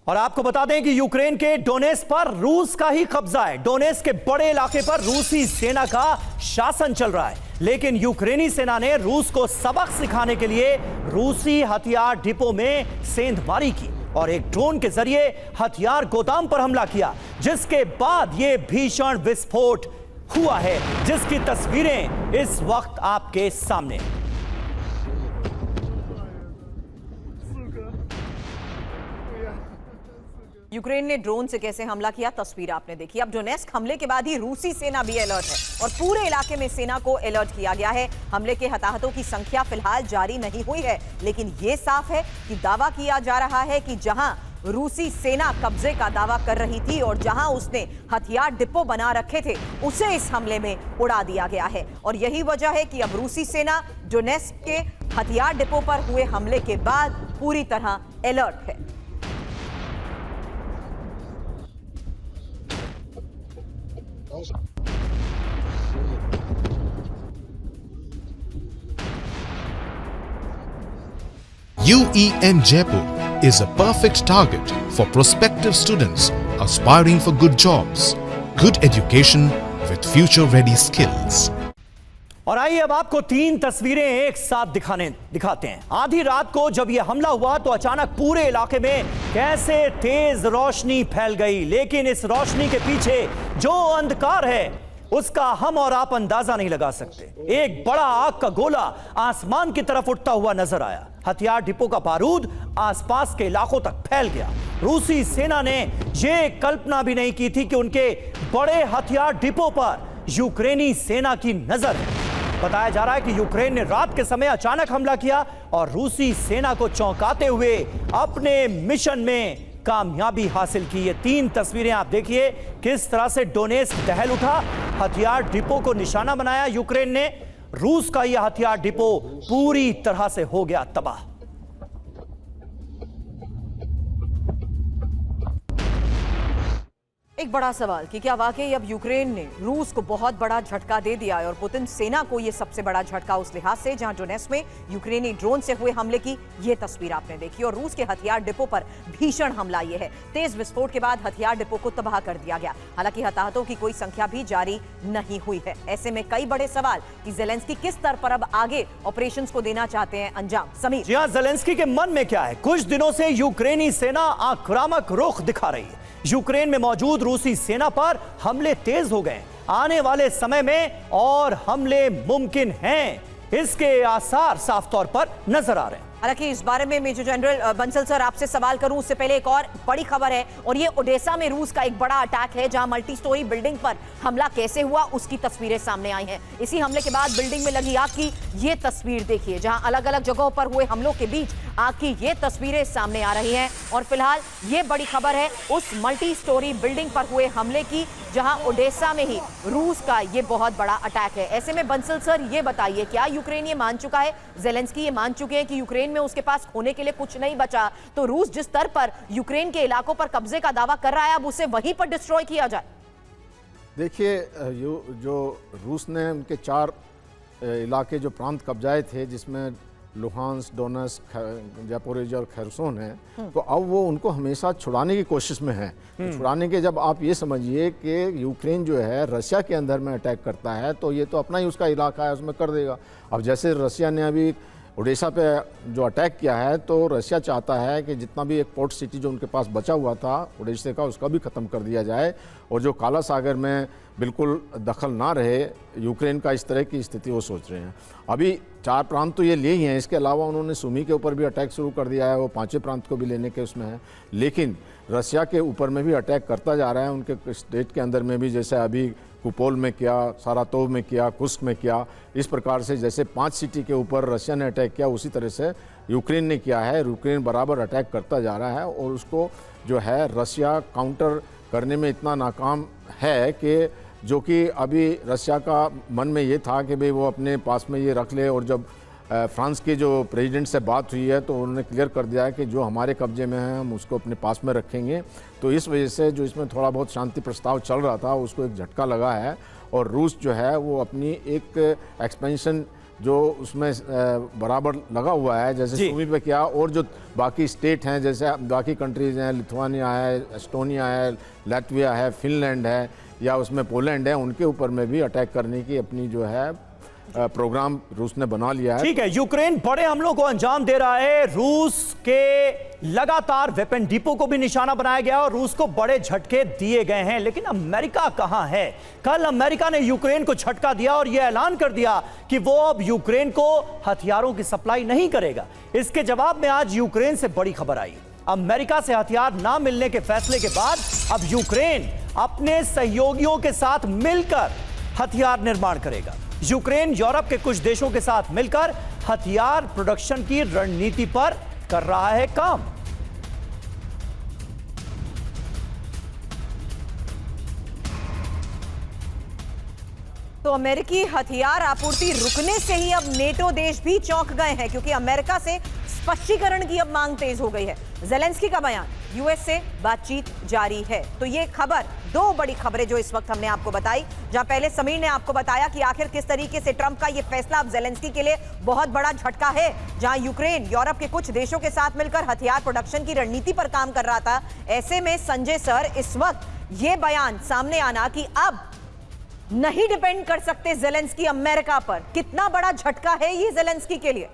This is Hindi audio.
और आपको बता दें कि यूक्रेन के डोनेट्स्क पर रूस का ही कब्जा है। डोनेट्स्क के बड़े इलाके पर रूसी सेना का शासन चल रहा है, लेकिन यूक्रेनी सेना ने रूस को सबक सिखाने के लिए रूसी हथियार डिपो में सेंधमारी की और एक ड्रोन के जरिए हथियार गोदाम पर हमला किया, जिसके बाद यह भीषण विस्फोट हुआ है, जिसकी तस्वीरें इस वक्त आपके सामने। यूक्रेन ने ड्रोन से कैसे हमला किया, तस्वीर आपने देखी। अब डोनेट्स्क हमले के बाद ही रूसी सेना भी अलर्ट है और पूरे इलाके में सेना को अलर्ट किया गया है। हमले के हताहतों की संख्या फिलहाल जारी नहीं हुई है, लेकिन यह साफ है कि दावा किया जा रहा है कि जहां रूसी सेना कब्जे का दावा कर रही थी और जहां उसने हथियार डिपो बना रखे थे, उसे इस हमले में उड़ा दिया गया है। और यही वजह है कि अब रूसी सेना डोनेट्स्क के हथियार डिपो पर हुए हमले के बाद पूरी तरह अलर्ट है। UEN Jaipur is a perfect target for prospective students aspiring for good jobs, good education with future-ready skills. और आइए अब आपको 3 तस्वीरें एक साथ दिखाते हैं। आधी रात को जब यह हमला हुआ तो अचानक पूरे इलाके में कैसे तेज रोशनी फैल गई, लेकिन इस रोशनी के पीछे जो अंधकार है उसका हम और आप अंदाजा नहीं लगा सकते। एक बड़ा आग का गोला आसमान की तरफ उठता हुआ नजर आया। हथियार डिपो का बारूद आसपास के इलाकों तक फैल गया। रूसी सेना ने यह कल्पना भी नहीं की थी कि उनके बड़े हथियार डिपो पर यूक्रेनी सेना की नजर है। बताया जा रहा है कि यूक्रेन ने रात के समय अचानक हमला किया और रूसी सेना को चौंकाते हुए अपने मिशन में कामयाबी हासिल की। ये 3 तस्वीरें आप देखिए, किस तरह से डोनेट्स्क दहल उठा, हथियार डिपो को निशाना बनाया यूक्रेन ने। रूस का यह हथियार डिपो पूरी तरह से हो गया तबाह। एक बड़ा सवाल कि क्या वाकई अब यूक्रेन ने रूस को बहुत बड़ा झटका दे दिया है और पुतिन सेना को यह सबसे बड़ा झटका उस लिहाज से जहां डोनेट्स्क में यूक्रेनी ड्रोन से हुए हमले की यह तस्वीर आपने देखी और रूस के हथियार डिपो पर भीषण हमला यह है। तेज विस्फोट के बाद हथियार डिपो को तबाह कर दिया गया। हालांकि हताहतों की कोई संख्या भी जारी नहीं हुई है। ऐसे में कई बड़े सवाल कि ज़ेलेंस्की किस स्तर पर अब आगे ऑपरेशन को देना चाहते हैं अंजाम। समीर जी हां, ज़ेलेंस्की के मन में क्या है? कुछ दिनों से यूक्रेनी सेना आक्रामक रुख दिखा रही है। यूक्रेन में मौजूद रूसी सेना पर हमले तेज हो गए। आने वाले समय में और हमले मुमकिन हैं, इसके आसार साफ तौर पर नजर आ रहे हैं। हालांकि इस बारे में मेजर जनरल बंसल सर आपसे सवाल करूं उससे पहले एक और बड़ी खबर है और ये ओडेसा में रूस का एक बड़ा अटैक है जहां मल्टी स्टोरी बिल्डिंग पर हमला कैसे हुआ उसकी तस्वीरें सामने आई हैं। इसी हमले के बाद बिल्डिंग में लगी आग की ये तस्वीर देखिए, जहां अलग अलग जगहों पर हुए हमलों के बीच आग की ये तस्वीरें सामने आ रही हैं। और फिलहाल ये बड़ी खबर है उस मल्टी स्टोरी बिल्डिंग पर हुए हमले की जहां ओडेसा में ही रूस का ये बहुत बड़ा अटैक है। ऐसे में बंसल सर ये बताइए, क्या यूक्रेन ये मान चुका है, ज़ेलेंस्की ये मान चुके हैं कि यूक्रेन में उसके पास खोने के लिए कुछ नहीं बचा, तो रूस जिस स्तर पर यूक्रेन के इलाकों पर कब्जे का दावा कर रहा है अब उसे वहीं पर डिस्ट्रॉय किया जाए? देखिए, जो रूस ने उनके 4 इलाके जो प्रांत कब्जाए थे, जिसमें लुहांस, डोनेट्स्क, ज़ैपोरिज़िया और खैरसोन है, तो अब वो उनको हमेशा छुड़ाने की कोशिश में है। तो छुड़ाने के, जब आप ये समझिए कि यूक्रेन जो है रशिया के अंदर में अटैक करता है तो ये तो अपना ही उसका इलाका है, उसमें कर देगा। अब जैसे रशिया ने अभी ओडेसा पे जो अटैक किया है, तो रशिया चाहता है कि जितना भी एक पोर्ट सिटी जो उनके पास बचा हुआ था ओडेसा का, उसका भी ख़त्म कर दिया जाए और जो काला सागर में बिल्कुल दखल ना रहे यूक्रेन का, इस तरह की स्थिति वो सोच रहे हैं। अभी 4 प्रांत तो ये लिए ही हैं, इसके अलावा उन्होंने सुमी के ऊपर भी अटैक शुरू कर दिया है, वो 5वें प्रांत को भी लेने के उसमें है। लेकिन रशिया के ऊपर में भी अटैक करता जा रहा है, उनके स्टेट के अंदर में भी, जैसे अभी कुपोल में किया, सारातोव में किया, कुस्क में किया। इस प्रकार से जैसे 5 सिटी के ऊपर रशिया ने अटैक किया, उसी तरह से यूक्रेन ने किया है। यूक्रेन बराबर अटैक करता जा रहा है और उसको जो है रशिया काउंटर करने में इतना नाकाम है कि जो कि अभी रशिया का मन में ये था कि भाई वो अपने पास में ये रख ले, और जब फ्रांस के जो प्रेसिडेंट से बात हुई है तो उन्होंने क्लियर कर दिया है कि जो हमारे कब्जे में है हम उसको अपने पास में रखेंगे। तो इस वजह से जो इसमें थोड़ा बहुत शांति प्रस्ताव चल रहा था उसको एक झटका लगा है और रूस जो है वो अपनी एक एक्सपेंशन जो उसमें बराबर लगा हुआ है, जैसे जी। सुमी पे किया, और जो बाकी स्टेट हैं, जैसे बाकी कंट्रीज हैं, लिथुआनिया है, एस्टोनिया है, लातविया है, फिनलैंड है, या उसमें पोलैंड है, उनके ऊपर में भी अटैक करने की अपनी जो है प्रोग्राम रूस ने बना लिया है। ठीक है, यूक्रेन बड़े हमलों को अंजाम दे रहा है। रूस के लगातार वेपन डिपो को भी निशाना बनाया गया और रूस को बड़े झटके दिए गए हैं। लेकिन अमेरिका कहां है? कल अमेरिका ने यूक्रेन को झटका दिया और यह ऐलान कर दिया कि वो अब यूक्रेन को हथियारों की सप्लाई नहीं करेगा। इसके जवाब में आज यूक्रेन से बड़ी खबर आई। अमेरिका से हथियार ना मिलने के फैसले के बाद अब यूक्रेन अपने सहयोगियों के साथ मिलकर हथियार निर्माण करेगा। यूक्रेन यूरोप के कुछ देशों के साथ मिलकर हथियार प्रोडक्शन की रणनीति पर कर रहा है काम। तो अमेरिकी हथियार आपूर्ति रुकने से ही अब नेटो देश भी चौंक गए हैं, क्योंकि अमेरिका से स्पष्टीकरण की अब मांग तेज हो गई है। ज़ेलेंस्की का बयान, यूएस से बातचीत जारी है। तो ये खबर, दो बड़ी खबरें जो इस वक्त हमने आपको बताई, जहां पहले समीर ने आपको बताया कि आखिर किस तरीके से ट्रंप का ये फैसला अब ज़ेलेंस्की के लिए बहुत बड़ा झटका है। जहां यूक्रेन यूरोप के कुछ देशों के साथ मिलकर हथियार प्रोडक्शन की रणनीति पर काम कर रहा था, ऐसे में संजय सर इस वक्त ये बयान सामने आना कि अब नहीं डिपेंड कर सकते ज़ेलेंस्की अमेरिका पर, कितना बड़ा झटका है ये ज़ेलेंस्की के लिए?